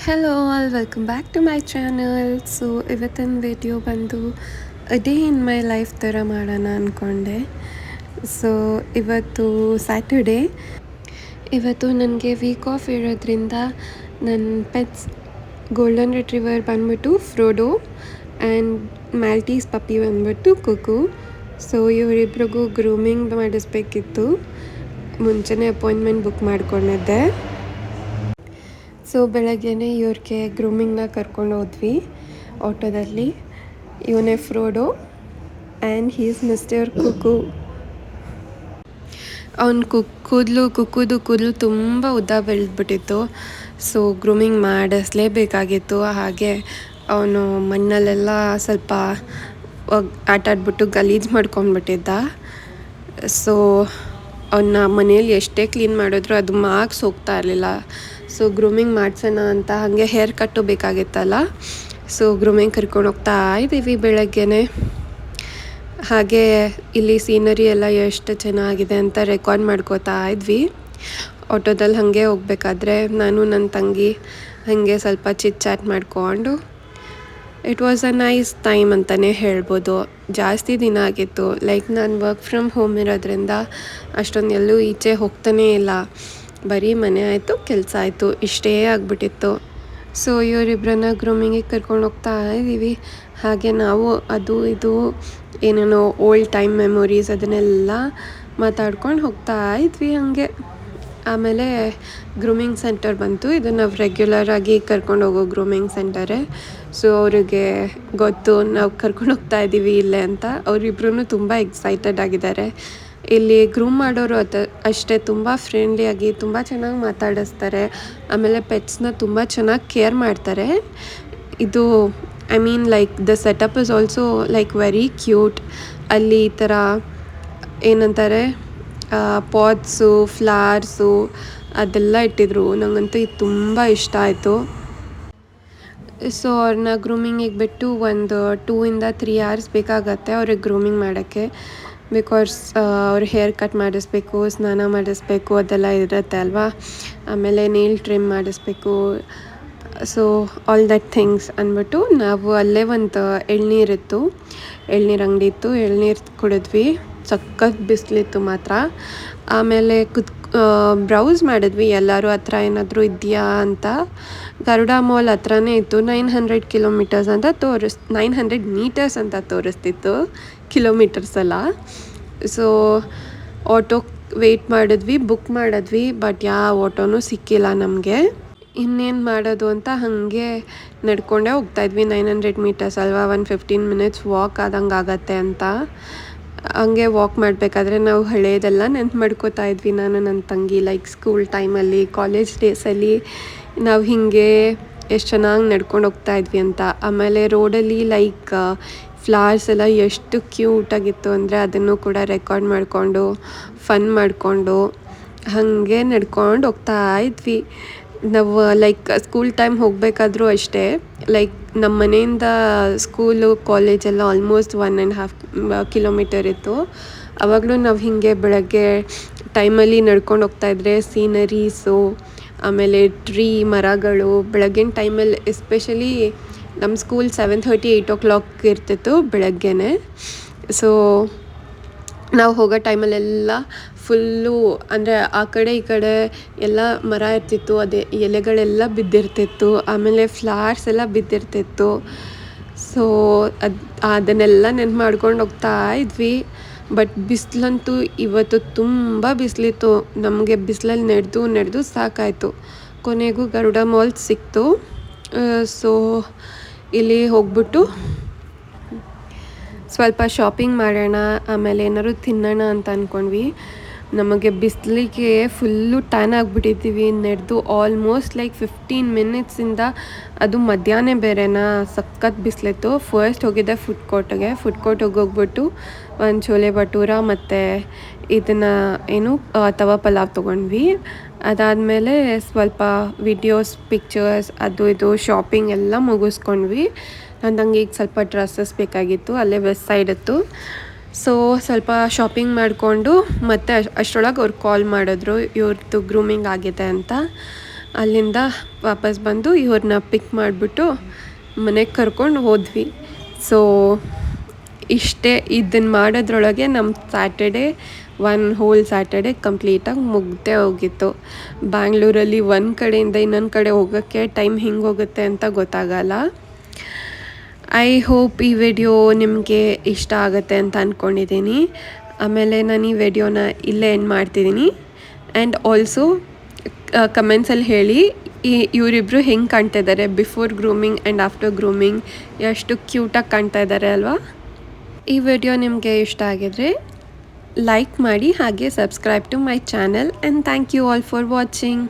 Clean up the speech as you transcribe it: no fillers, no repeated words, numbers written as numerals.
Hello all welcome back to my channel. So ಇವತ್ತಿನ video ಬಂದು day in my life ಥರ ಮಾಡೋಣ ಅಂದ್ಕೊಂಡೆ. ಸೊ ಇವತ್ತು ಸ್ಯಾಟರ್ಡೇ, ಇವತ್ತು ನನಗೆ ವೀಕ್ ಆಫ್ ಇರೋದ್ರಿಂದ ನನ್ನ ಪೆಟ್ಸ್ ಗೋಲ್ಡನ್ ರಿಟ್ರೀವರ್ ಬಂದ್ಬಿಟ್ಟು ಫ್ರೋಡೋ ಆ್ಯಂಡ್ ಮ್ಯಾಲ್ಟೀಸ್ ಪಪ್ಪಿ ಬಂದ್ಬಿಟ್ಟು ಕುಕು. So ಇವರಿಬ್ರಿಗೂ grooming ಮಾಡಿಸ್ಬೇಕಿತ್ತು. ಮುಂಚೆನೇ ಅಪಾಯಿಂಟ್ಮೆಂಟ್ ಬುಕ್ ಮಾಡ್ಕೊಂಡಿದ್ದೆ. ಸೊ ಬೆಳಗ್ಗೆನೇ ಇವ್ರಿಗೆ ಗ್ರೂಮಿಂಗ್ನ ಕರ್ಕೊಂಡು ಹೋದ್ವಿ ಆಟೋದಲ್ಲಿ. ಇವನೇ ಫ್ರೋಡೋ ಆ್ಯಂಡ್ ಹೀ ಈಸ್ ಮಿಸ್ಟರ್ ಕುಕು. ಅವ್ನ ಕುಕ್ಕುದು ಕೂದಲು ತುಂಬ ಉದ್ದ ಬೆಳೆದ್ಬಿಟ್ಟಿತ್ತು. So grooming ಮಾಡಿಸ್ಲೇಬೇಕಾಗಿತ್ತು. ಹಾಗೆ ಅವನು ಮಣ್ಣಲ್ಲೆಲ್ಲ ಸ್ವಲ್ಪ ಆಟಾಡ್ಬಿಟ್ಟು ಗಲೀಜು ಮಾಡ್ಕೊಂಡ್ಬಿಟ್ಟಿದ್ದ. ಸೊ ಅವನ್ನ ಮನೇಲಿ ಎಷ್ಟೇ ಕ್ಲೀನ್ ಮಾಡಿದ್ರು ಅದು ಮಾರ್ಕ್ಸ್ ಹೋಗ್ತಾ ಇರಲಿಲ್ಲ. ಸೊ ಗ್ರೂಮಿಂಗ್ ಮಾಡಿಸೋಣ ಅಂತ ಹಾಗೆ ಹೇರ್ ಕಟ್ಟು ಬೇಕಾಗಿತ್ತಲ್ಲ. ಸೊ ಗ್ರೂಮಿಂಗ್ ಕರ್ಕೊಂಡು ಹೋಗ್ತಾ ಇದ್ದೀವಿ ಬೆಳಗ್ಗೆನೆ. ಹಾಗೆ ಇಲ್ಲಿ ಸೀನರಿ ಎಲ್ಲ ಎಷ್ಟು ಚೆನ್ನಾಗಿದೆ ಅಂತ ರೆಕಾರ್ಡ್ ಮಾಡ್ಕೋತಾ ಇದ್ವಿ ಆಟೋದಲ್ಲಿ. ಹಾಗೆ ಹೋಗ್ಬೇಕಾದ್ರೆ ನಾನು ನನ್ನ ತಂಗಿ ಹಾಗೆ ಸ್ವಲ್ಪ ಚಿಟ್ ಚಾಟ್ ಮಾಡಿಕೊಂಡು it was a nice time ಅಂತಲೇ ಹೇಳ್ಬೋದು. ಜಾಸ್ತಿ ದಿನ ಆಗಿತ್ತು. ಲೈಕ್ ನಾನು ವರ್ಕ್ ಫ್ರಮ್ ಹೋಮ್ ಇರೋದ್ರಿಂದ ಅಷ್ಟೊಂದು ಎಲ್ಲೂ ಈಚೆ ಹೋಗ್ತಾನೇ ಇಲ್ಲ. ಬರೀ ಮನೆ ಆಯಿತು, ಕೆಲಸ ಆಯಿತು, ಇಷ್ಟೇ ಆಗಿಬಿಟ್ಟಿತ್ತು. ಸೊ ಇವರಿಬ್ಬರನ್ನ ಗ್ರೂಮಿಂಗಿಗೆ ಕರ್ಕೊಂಡು ಹೋಗ್ತಾ ಇದ್ದೀವಿ. ಹಾಗೆ ನಾವು ಅದು ಇದು ಏನೇನೋ ಓಲ್ಡ್ ಟೈಮ್ ಮೆಮೊರೀಸ್ ಅದನ್ನೆಲ್ಲ ಮಾತಾಡ್ಕೊಂಡು ಹೋಗ್ತಾ ಇದ್ವಿ ಹಾಗೆ. ಆಮೇಲೆ ಗ್ರೂಮಿಂಗ್ ಸೆಂಟರ್ ಬಂತು. ಇದು ನಾವು ರೆಗ್ಯುಲರಾಗಿ ಕರ್ಕೊಂಡು ಹೋಗೋ ಗ್ರೂಮಿಂಗ್ ಸೆಂಟರೇ. ಸೊ ಅವರಿಗೆ ಗೊತ್ತು ನಾವು ಕರ್ಕೊಂಡು ಹೋಗ್ತಾ ಇದ್ದೀವಿ ಇಲ್ಲೇ ಅಂತ. ಅವರಿಬ್ರು ತುಂಬ ಎಕ್ಸೈಟೆಡ್ ಆಗಿದ್ದಾರೆ. ಇಲ್ಲಿ ಗ್ರೂಮ್ ಮಾಡೋರು ಅಷ್ಟೇ ತುಂಬ ಫ್ರೆಂಡ್ಲಿಯಾಗಿ ತುಂಬ ಚೆನ್ನಾಗಿ ಮಾತಾಡಿಸ್ತಾರೆ. ಆಮೇಲೆ ಪೆಟ್ಸ್ನ ತುಂಬ ಚೆನ್ನಾಗಿ ಕೇರ್ ಮಾಡ್ತಾರೆ. ಇದು I mean like the setup is also like very cute. ಅಲ್ಲಿ ಈ ಥರ ಏನಂತಾರೆ ಪಾಟ್ಸು, ಫ್ಲವರ್ಸು ಅದೆಲ್ಲ ಇಟ್ಟಿದ್ರು. ನನಗಂತೂ ಇದು ತುಂಬ ಇಷ್ಟ ಆಯಿತು. ಸೊ ಅವ್ರನ್ನ ಗ್ರೂಮಿಂಗಿಗೆ ಬಿಟ್ಟು ಒಂದು 2 ಇಂದ 3 hours ಬೇಕಾಗತ್ತೆ ಅವ್ರಿಗೆ ಗ್ರೂಮಿಂಗ್ ಮಾಡೋಕ್ಕೆ. ಬಿಕಾಸ್ ಅವ್ರ ಹೇರ್ ಕಟ್ ಮಾಡಿಸ್ಬೇಕು, ಸ್ನಾನ ಮಾಡಿಸ್ಬೇಕು, ಅದೆಲ್ಲ ಇರುತ್ತೆ ಅಲ್ವಾ. ಆಮೇಲೆ ನೇಲ್ ಟ್ರಿಮ್ ಮಾಡಿಸ್ಬೇಕು. ಸೊ ಆಲ್ ದಟ್ ಥಿಂಗ್ಸ್ ಅಂದ್ಬಿಟ್ಟು ನಾವು ಅಲ್ಲೇ ಒಂದು ಎಳ್ನೀರು ಅಂಗಡಿ ಇತ್ತು. ಎಳ್ನೀರು ಕುಡಿದ್ವಿ. ಸಖತ್ ಬಿಸಿಲಿತ್ತು ಮಾತ್ರ. ಆಮೇಲೆ ಬ್ರೌಸ್ ಮಾಡಿದ್ವಿ ಎಲ್ಲರೂ ಹತ್ರ ಏನಾದರೂ ಇದೆಯಾ ಅಂತ. ಗರುಡ ಮಾಲ್ ಹತ್ರನೇ ಇತ್ತು. 900 ಕಿಲೋಮೀಟರ್ಸ್ ಅಂತ 900 ಮೀಟರ್ಸ್ ಅಂತ ತೋರಿಸ್ತಿತ್ತು, ಕಿಲೋಮೀಟರ್ಸ್ ಅಲ್ಲ. ಸೊ ಆಟೋ ವೆಯ್ಟ್ ಮಾಡಿದ್ವಿ, ಬುಕ್ ಮಾಡಿದ್ವಿ. ಬಟ್ ಯಾವ ಆಟೋನೂ ಸಿಕ್ಕಿಲ್ಲ ನಮಗೆ. ಇನ್ನೇನು ಮಾಡೋದು ಅಂತ ಹಾಗೆ ನಡ್ಕೊಂಡೇ ಹೋಗ್ತಾಯಿದ್ವಿ. 900 ಮೀಟರ್ಸ್ ಅಲ್ವಾ, 115 minutes ವಾಕ್ ಆದಂಗೆ ಆಗತ್ತೆ ಅಂತ. ಹಂಗೆ ವಾಕ್ ಮಾಡಬೇಕಾದ್ರೆ ನಾವು ಹಳೇದೆಲ್ಲ ನೆನ್ಪು ಮಾಡ್ಕೋತಾ ಇದ್ವಿ ನಾನು ನನ್ನ ತಂಗಿ. ಲೈಕ್ ಸ್ಕೂಲ್ ಟೈಮಲ್ಲಿ, ಕಾಲೇಜ್ ಡೇಸಲ್ಲಿ ನಾವು ಹೀಗೆ ಎಷ್ಟು ಚೆನ್ನಾಗಿ ನಡ್ಕೊಂಡು ಹೋಗ್ತಾ ಇದ್ವಿ ಅಂತ. ಆಮೇಲೆ ರೋಡಲ್ಲಿ ಲೈಕ್ ಫ್ಲವರ್ಸ್ ಎಲ್ಲ ಎಷ್ಟು ಕ್ಯೂಟಾಗಿತ್ತು ಅಂದರೆ ಅದನ್ನು ಕೂಡ ರೆಕಾರ್ಡ್ ಮಾಡಿಕೊಂಡು ಫನ್ ಮಾಡಿಕೊಂಡು ಹಾಗೆ ನಡ್ಕೊಂಡು ಹೋಗ್ತಾ ಇದ್ವಿ ನಾವು. ಲೈಕ್ ಸ್ಕೂಲ್ ಟೈಮ್ ಹೋಗಬೇಕಾದ್ರೂ ಅಷ್ಟೇ. ಲೈಕ್ ನಮ್ಮ ಮನೆಯಿಂದ ಸ್ಕೂಲು ಕಾಲೇಜೆಲ್ಲ ಆಲ್ಮೋಸ್ಟ್ 1.5 ಕಿಲೋಮೀಟರ್ ಇತ್ತು. ಆವಾಗಲೂ ನಾವು ಹೀಗೆ ಬೆಳಗ್ಗೆ ಟೈಮಲ್ಲಿ ನಡ್ಕೊಂಡು ಹೋಗ್ತಾಯಿದ್ರೆ ಸೀನರೀಸು, ಆಮೇಲೆ ಟ್ರೀ, ಮರಗಳು ಬೆಳಗ್ಗಿನ ಟೈಮಲ್ಲಿ ಎಸ್ಪೆಷಲಿ ನಮ್ಮ ಸ್ಕೂಲ್ 7:30 8 o'clock ಇರ್ತಿತ್ತು ಬೆಳಗ್ಗೆನೇ. ಸೊ ನಾವು ಹೋಗೋ ಟೈಮಲ್ಲೆಲ್ಲ ಫುಲ್ಲು ಅಂದರೆ ಆ ಕಡೆ ಈ ಕಡೆ ಎಲ್ಲ ಮರ ಇರ್ತಿತ್ತು, ಅದೇ ಎಲೆಗಳೆಲ್ಲ ಬಿದ್ದಿರ್ತಿತ್ತು. ಆಮೇಲೆ ಫ್ಲವರ್ಸ್ ಎಲ್ಲ ಬಿದ್ದಿರ್ತಿತ್ತು. ಸೊ ಅದನ್ನೆಲ್ಲ ನೆನ್ಪು ಮಾಡ್ಕೊಂಡು ಹೋಗ್ತಾ ಇದ್ವಿ. ಬಟ್ ಬಿಸಿಲಂತೂ ಇವತ್ತು ತುಂಬ ಬಿಸಿಲಿತ್ತು. ನಮಗೆ ಬಿಸಿಲಲ್ಲಿ ನಡೆದು ಸಾಕಾಯಿತು. ಕೊನೆಗೂ ಗರುಡ ಮಾಲ್ ಸಿಕ್ತು. ಸೊ ಇಲ್ಲಿ ಹೋಗ್ಬಿಟ್ಟು ಸ್ವಲ್ಪ ಶಾಪಿಂಗ್ ಮಾಡೋಣ, ಆಮೇಲೆ ಏನಾದ್ರು ತಿನ್ನೋಣ ಅಂತ ಅಂದ್ಕೊಂಡ್ವಿ. ನಮಗೆ ಬಿಸಿಲಿಗೆ ಫುಲ್ಲು ಟ್ಯಾನ್ ಆಗಿಬಿಟ್ಟಿದ್ದೀವಿ. ನಡೆದು ಆಲ್ಮೋಸ್ಟ್ ಲೈಕ್ 15 minutesಯಿಂದ, ಅದು ಮಧ್ಯಾಹ್ನ ಬೇರೆನಾ, ಸಖತ್ ಬಿಸಿಲಿತ್ತು. ಫಸ್ಟ್ ಹೋಗಿದ್ದೆ ಫುಡ್ ಕೋರ್ಟಿಗೆ ಹೋಗ್ಬಿಟ್ಟು ಒಂದು ಚೋಲೆ ಭಟೂರ ಮತ್ತು ಇದನ್ನು ತವಾ ಪಲಾವ್ ತೊಗೊಂಡ್ವಿ. ಅದಾದಮೇಲೆ ಸ್ವಲ್ಪ ವಿಡಿಯೋಸ್, ಪಿಕ್ಚರ್ಸ್, ಅದು ಇದು ಶಾಪಿಂಗ್ ಎಲ್ಲ ಮುಗಿಸ್ಕೊಂಡ್ವಿ. ನಂಗೆ ಈಗ ಸ್ವಲ್ಪ ಡ್ರೆಸ್ಸಸ್ ಬೇಕಾಗಿತ್ತು, ಅಲ್ಲೇ ವೆಸ್ಟ್ ಸೈಡ್ ಇತ್ತು. ಸೊ ಸ್ವಲ್ಪ ಶಾಪಿಂಗ್ ಮಾಡಿಕೊಂಡು ಮತ್ತೆ ಅಷ್ಟರೊಳಗೆ ಅವ್ರು ಕಾಲ್ ಮಾಡಿದ್ರು ಇವ್ರದ್ದು ಗ್ರೂಮಿಂಗ್ ಆಗಿದೆ ಅಂತ. ಅಲ್ಲಿಂದ ವಾಪಸ್ ಬಂದು ಇವ್ರನ್ನ ಪಿಕ್ ಮಾಡಿಬಿಟ್ಟು ಮನೆಗೆ ಕರ್ಕೊಂಡು ಹೋದ್ವಿ. ಸೊ ಇಷ್ಟೇ, ಇದನ್ನು ಮಾಡೋದ್ರೊಳಗೆ ನಮ್ಮ ಸ್ಯಾಟರ್ಡೇ ಹೋಲ್ ಸ್ಯಾಟರ್ಡೇ ಕಂಪ್ಲೀಟಾಗಿ ಮುಗ್ದೇ ಹೋಗಿತ್ತು. ಬ್ಯಾಂಗ್ಳೂರಲ್ಲಿ ಒಂದು ಕಡೆಯಿಂದ ಇನ್ನೊಂದು ಕಡೆ ಹೋಗೋಕ್ಕೆ ಟೈಮ್ ಹಿಂಗೆ ಹೋಗುತ್ತೆ ಅಂತ ಗೊತ್ತಾಗಲ್ಲ. ಐ ಹೋಪ್ ಈ ವಿಡಿಯೋ ನಿಮಗೆ ಇಷ್ಟ ಆಗುತ್ತೆ ಅಂತ ಅಂದ್ಕೊಂಡಿದ್ದೀನಿ. ಆಮೇಲೆ ನಾನು ಈ ವಿಡಿಯೋನ ಇಲ್ಲೇ ಎಂಡ್ ಮಾಡ್ತಿದ್ದೀನಿ. ಆ್ಯಂಡ್ ಆಲ್ಸೋ ಕಮೆಂಟ್ಸಲ್ಲಿ ಹೇಳಿ ಇವರಿಬ್ಬರು ಹೆಂಗೆ ಕಾಣ್ತಾ ಇದ್ದಾರೆ before grooming and after grooming, ಎಷ್ಟು ಕ್ಯೂಟಾಗಿ ಕಾಣ್ತಾ ಇದ್ದಾರೆ ಅಲ್ವಾ. ಈ ವಿಡಿಯೋ ನಿಮಗೆ ಇಷ್ಟ ಆಗಿದ್ರೆ ಲೈಕ್ ಮಾಡಿ, ಹಾಗೆ subscribe to my channel, and thank you all for watching.